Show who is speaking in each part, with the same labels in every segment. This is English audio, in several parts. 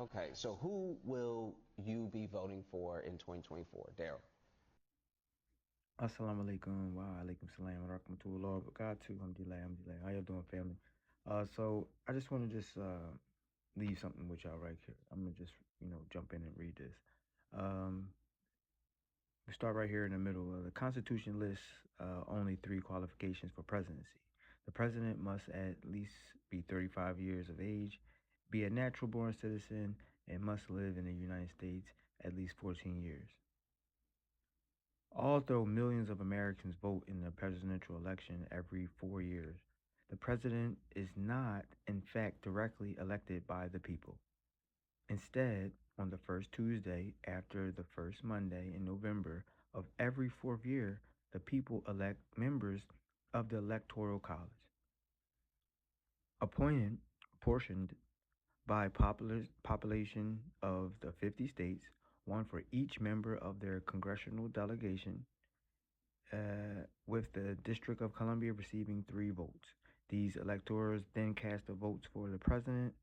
Speaker 1: Okay, so who will you be voting for in 2024, Daryl?
Speaker 2: Assalamu alaikum wa alaikum salam wa rahmatullah wa barakatuh. Alhamdulillah, alhamdulillah. How y'all doing, family? So I just want to just leave something with y'all right here. I'm gonna just jump in and read this. Um, we start right here in the middle. The Constitution lists only three qualifications for presidency. The president must at least be 35 years of age, be a natural born citizen, and must live in the United States at least 14 years. Although millions of Americans vote in the presidential election every 4 years, the president is not, in fact, directly elected by the people. Instead, on the first Tuesday after the first Monday in November of every fourth year, the people elect members of the Electoral College, appointed, apportioned by population of the 50 states, one for each member of their congressional delegation, with the District of Columbia receiving 3 votes. These electors then cast the votes for the president.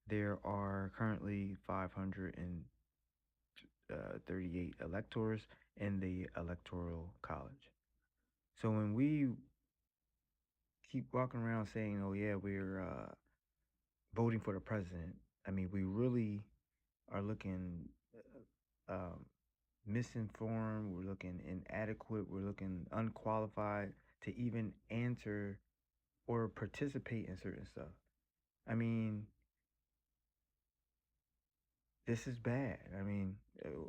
Speaker 2: There are currently 538 electors in the Electoral College. So when we keep walking around saying, "Oh yeah, we're voting for the president," I mean, we really are looking um, misinformed. We're looking inadequate. We're looking unqualified to even answer or participate in certain stuff. I mean, this is bad. I mean,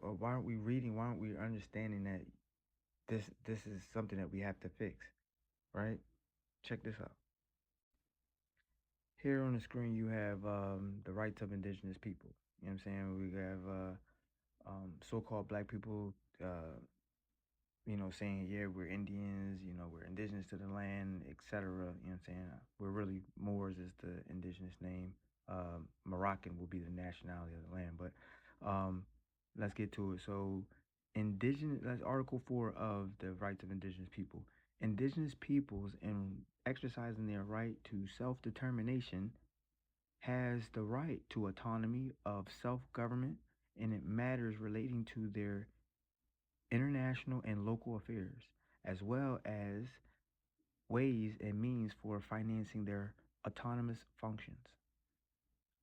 Speaker 2: why aren't we reading? Why aren't we understanding that this is something that we have to fix, right? Check this out. Here on the screen, you have the rights of indigenous people. You know what I'm saying? We have so-called black people, saying, yeah, we're Indians, we're indigenous to the land, etc. You know what I'm saying? We're really Moors is the indigenous name. Moroccan will be the nationality of the land. But let's get to it. So, that's Article 4 of the Rights of Indigenous People. Indigenous peoples, in exercising their right to self-determination, has the right to autonomy of self-government in matters relating to their international and local affairs, as well as ways and means for financing their autonomous functions.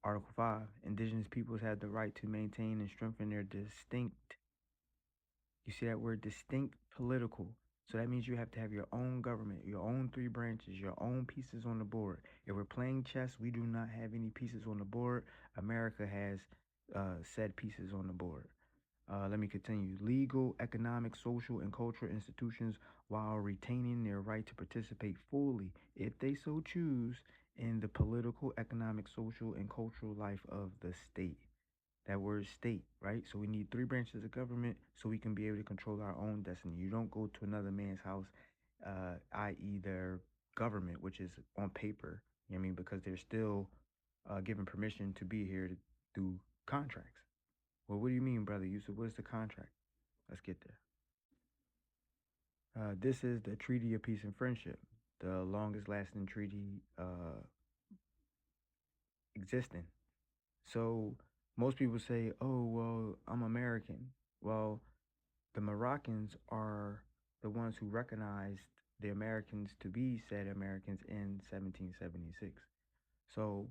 Speaker 2: Article 5. Indigenous peoples have the right to maintain and strengthen their distinct, you see that word, distinct political. So that means you have to have your own government, your own 3 branches, your own pieces on the board. If we're playing chess, we do not have any pieces on the board. America has said pieces on the board. Let me continue. Legal, economic, social, and cultural institutions while retaining their right to participate fully, if they so choose, in the political, economic, social, and cultural life of the state. That word state, right? So we need 3 branches of government so we can be able to control our own destiny. You don't go to another man's house, i.e., their government, which is on paper, you know what I mean? Because they're still given permission to be here to do contracts. Well, what do you mean, brother Yusuf? What is the contract? Let's get there. This is the Treaty of Peace and Friendship, the longest lasting treaty existing. So most people say, oh, well, I'm American. Well, the Moroccans are the ones who recognized the Americans to be said Americans in 1776. So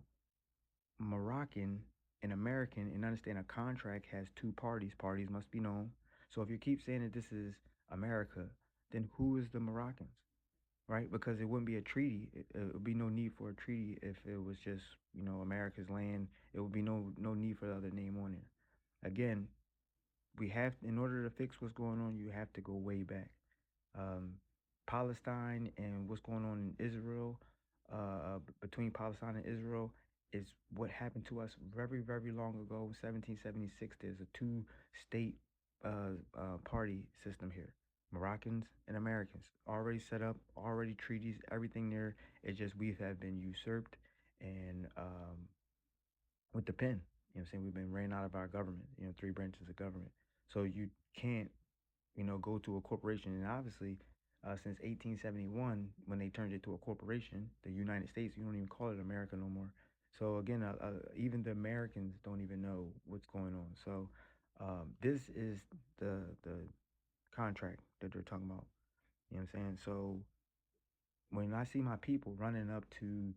Speaker 2: Moroccan and American, and understand a contract has 2 parties. Parties must be known. So if you keep saying that this is America, then who is the Moroccans, right? Because it wouldn't be a treaty. It would be no need for a treaty if it was just America's land. It would be no need for the other name on it. Again, we have, in order to fix what's going on, you have to go way back. Um, Palestine and what's going on in Israel, between Palestine and Israel, is what happened to us very, very long ago. 1776. There's a two-state party system here. Moroccans and Americans already set up, already treaties, everything there. It's just we have been usurped and with the pen. You know what I'm saying? We've been ran out of our government, 3 branches of government. So you can't, go to a corporation. And obviously, since 1871, when they turned it to a corporation, the United States, you don't even call it America no more. So again, even the Americans don't even know what's going on. So this is the contract that they're talking about. You know what I'm saying? So when I see my people running up to,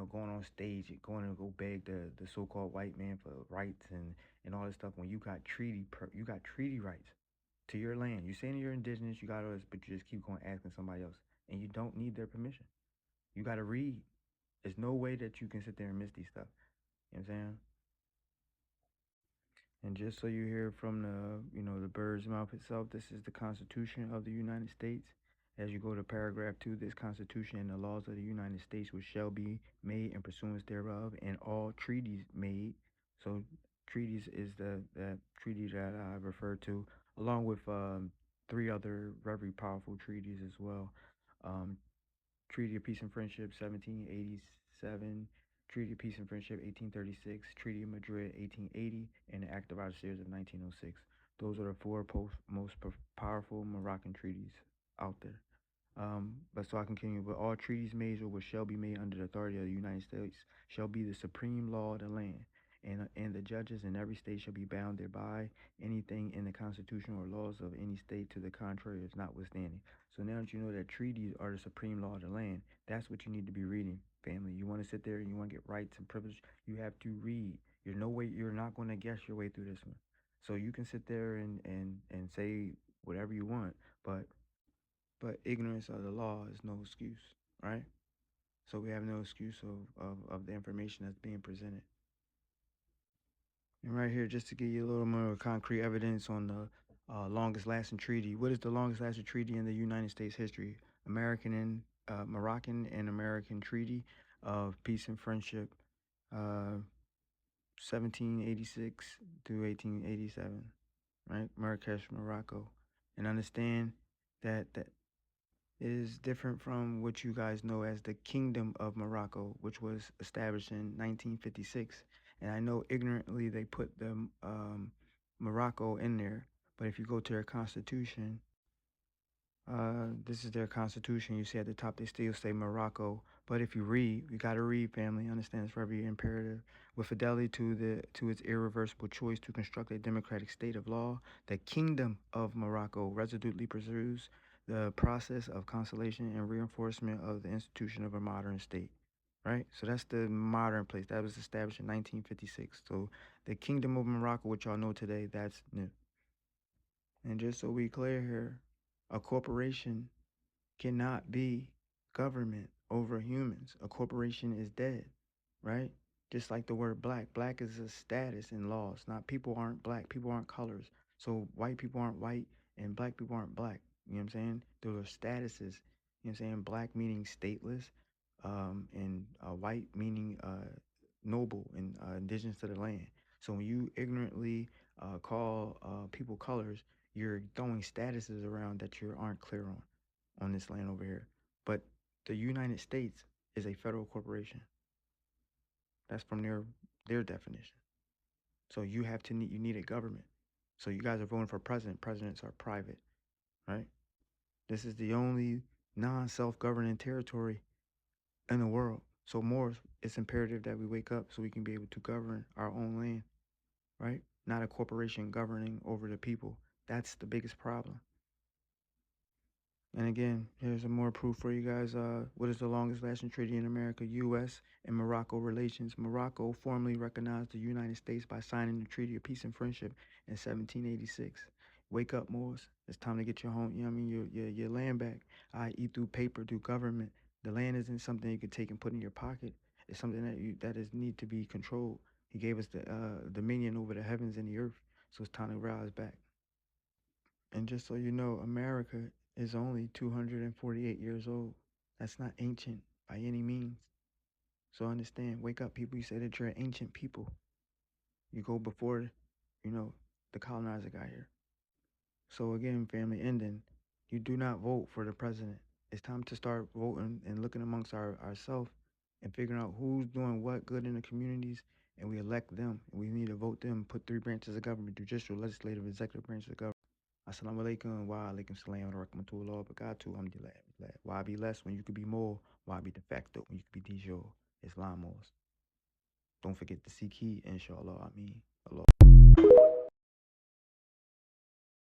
Speaker 2: going on stage and going to go beg the so-called white man for rights and all this stuff, when you got you got treaty rights to your land. You saying you're indigenous, you got us, but you just keep going asking somebody else, and you don't need their permission. You got to read. There's no way that you can sit there and miss these stuff. You know what I'm saying? And just so you hear from the bird's mouth itself, this is the Constitution of the United States. As you go to paragraph 2, this Constitution and the laws of the United States which shall be made in pursuance thereof, and all treaties made. So treaties is that treaty that I referred to, along with 3 other very powerful treaties as well. Um, Treaty of Peace and Friendship, 1787. Treaty of Peace and Friendship, 1836. Treaty of Madrid, 1880. And the Act of Algiers of 1906. Those are the 4 most powerful Moroccan treaties out there. But so I continue. But all treaties made or which shall be made under the authority of the United States shall be the supreme law of the land. And the judges in every state shall be bound thereby. Anything in the Constitution or laws of any state to the contrary is notwithstanding. So now that you know that treaties are the supreme law of the land, that's what you need to be reading, family. You want to sit there and you want to get rights and privilege, you have to read. You're no way, you're not going to guess your way through this one. So you can sit there and say whatever you want, but ignorance of the law is no excuse, right? So we have no excuse of the information that's being presented. And right here, just to give you a little more concrete evidence on the longest lasting treaty. What is the longest lasting treaty in the United States history? Moroccan and American Treaty of Peace and Friendship, 1786 to 1887, right? Marrakesh, Morocco. And understand that it is different from what you guys know as the Kingdom of Morocco, which was established in 1956. And I know ignorantly they put the Morocco in there, but if you go to their constitution, this is their constitution. You see at the top they still say Morocco, but if you read, you got to read, family. Understand it's very imperative. With fidelity to its irreversible choice to construct a democratic state of law, the Kingdom of Morocco resolutely pursues the process of consolidation and reinforcement of the institution of a modern state. Right? So that's the modern place. That was established in 1956. So the Kingdom of Morocco, which y'all know today, that's new. And just so we clear here, a corporation cannot be government over humans. A corporation is dead, right? Just like the word black. Black is a status in laws. Not people aren't black. People aren't colors. So white people aren't white and black people aren't black. You know what I'm saying? Those are statuses. You know what I'm saying? Black meaning stateless, and white meaning noble and indigenous to the land. So when you ignorantly call people colors, you're throwing statuses around that you aren't clear on this land over here. But the United States is a federal corporation. That's from their definition. So you need a government. So you guys are voting for president. Presidents are private, right? This is the only non-self-governing territory in the world. So more, it's imperative that we wake up so we can be able to govern our own land, right? Not a corporation governing over the people. That's the biggest problem. And again, here's some more proof for you guys. What is the longest lasting treaty in America? U.S. and Morocco relations. Morocco formally recognized the United States by signing the Treaty of Peace and Friendship in 1786. Wake up, Moors. It's time to get your home, your land back, i.e. through paper, through government. The land isn't something you can take and put in your pocket. It's something that is need to be controlled. He gave us the dominion over the heavens and the earth. So it's time to rise back. And just so you know, America is only 248 years old. That's not ancient by any means. So understand, wake up, people. You say that you're an ancient people. You go before, the colonizer got here. So again, family, ending, you do not vote for the president. It's time to start voting and looking amongst ourselves and figuring out who's doing what good in the communities, and we elect them. And we need to vote them, put 3 branches of government: judicial, legislative, executive branches of government. Assalamu alaikum wa alaikum salam wa rahmatullah wa barakatuh. Alhamdulillah. Why be less when you could be more? Why be de facto when you could be de jure? Islam. Don't forget the Sikh, inshallah. I mean.